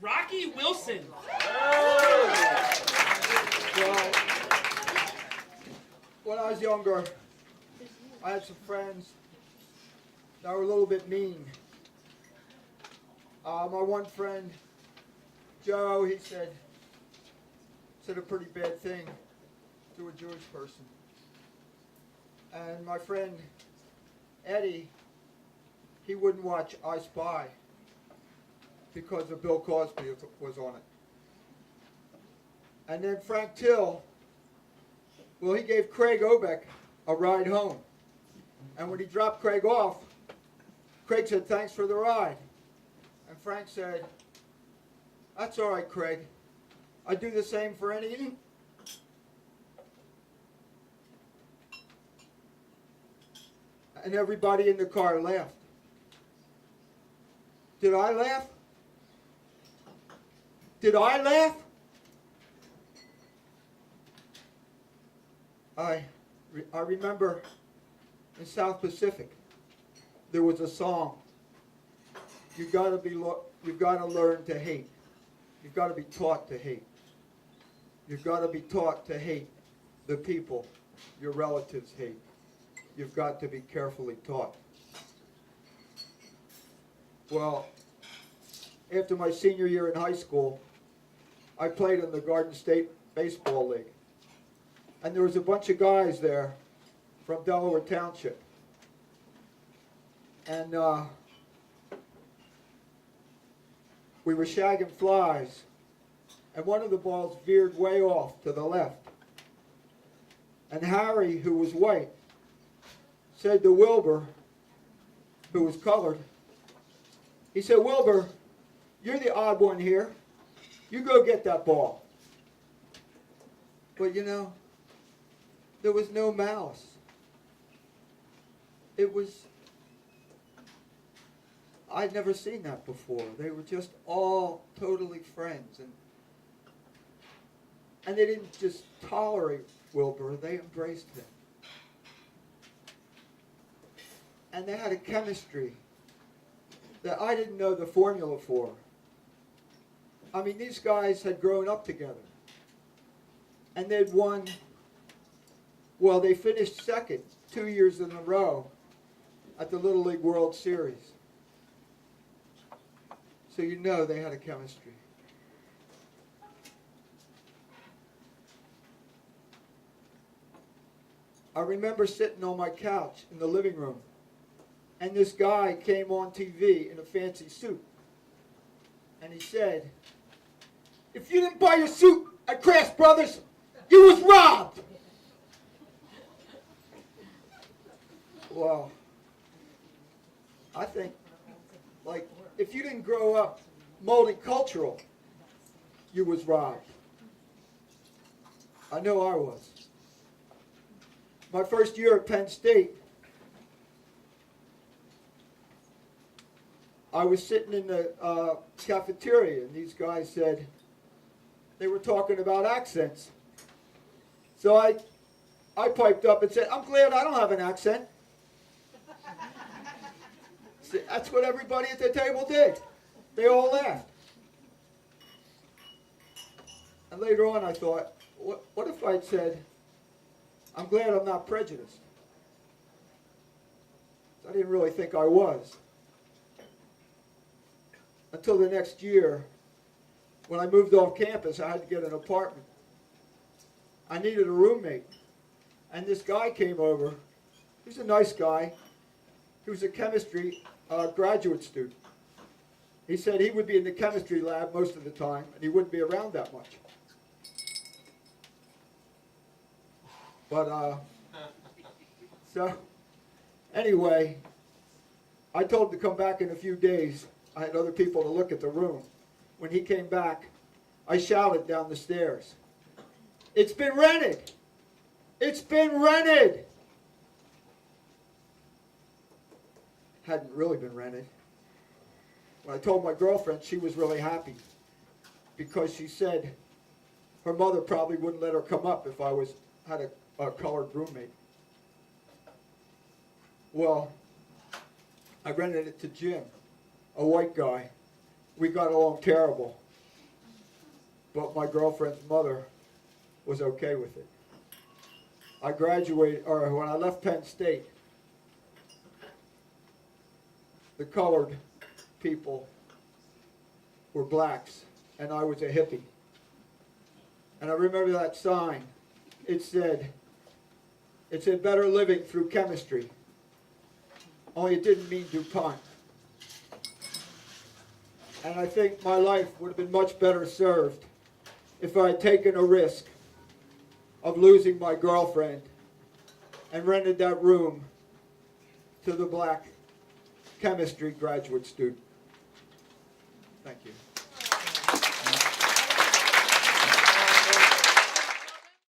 Rocky Wilson. Well, when I was younger, I had some friends that were a little bit mean. My one friend, Joe, he said a pretty bad thing to a Jewish person. And my friend Eddie, he wouldn't watch I Spy because of Bill Cosby was on it. And then Frank Till, well, he gave Craig Obeck a ride home. And when he dropped Craig off, Craig said, "Thanks for the ride." And Frank said, "That's all right, Craig. I do the same for any." And everybody in the car laughed. Did I laugh? Did I laugh? I remember in South Pacific, there was a song. You've got to learn to hate. You've got to be taught to hate. You've got to be taught to hate the people your relatives hate. You've got to be carefully taught. Well, after my senior year in high school, I played in the Garden State Baseball League. And there was a bunch of guys there from Delaware Township. And we were shagging flies. And one of the balls veered way off to the left. And Harry, who was white, said to Wilbur, who was colored, he said, "Wilbur, you're the odd one here. You go get that ball." But you know, there was no malice. It was, I'd never seen that before. They were just all totally friends. And they didn't just tolerate Wilbur, they embraced him. And they had a chemistry that I didn't know the formula for. I mean, these guys had grown up together. And they'd won, well, they finished second 2 years in a row at the Little League World Series. So you know they had a chemistry. I remember sitting on my couch in the living room, and this guy came on TV in a fancy suit. And he said, "If you didn't buy your suit at Crash Brothers, you was robbed." Well, I think, like, if you didn't grow up multicultural, you was robbed. I know I was. My first year at Penn State, I was sitting in the cafeteria, and these guys said, they were talking about accents. So I piped up and said, "I'm glad I don't have an accent." So that's what everybody at the table did. They all laughed. And later on I thought, what if I'd said, "I'm glad I'm not prejudiced"? I didn't really think I was. Until the next year, when I moved off campus, I had to get an apartment. I needed a roommate. And this guy came over. He was a nice guy. He was a chemistry graduate student. He said he would be in the chemistry lab most of the time, and he wouldn't be around that much. But, so, anyway, I told him to come back in a few days. I had other people to look at the room. When he came back, I shouted down the stairs, "It's been rented! It's been rented!" Hadn't really been rented. When I told my girlfriend, she was really happy because she said her mother probably wouldn't let her come up if I had a colored roommate. Well, I rented it to Jim, a white guy. We got along terrible. but my girlfriend's mother was okay with it. I graduated, or when I left Penn State, the colored people were blacks, and I was a hippie. And I remember that sign. It said better living through chemistry. Only it didn't mean DuPont. And I think my life would have been much better served if I had taken a risk of losing my girlfriend and rented that room to the black chemistry graduate student. Thank you.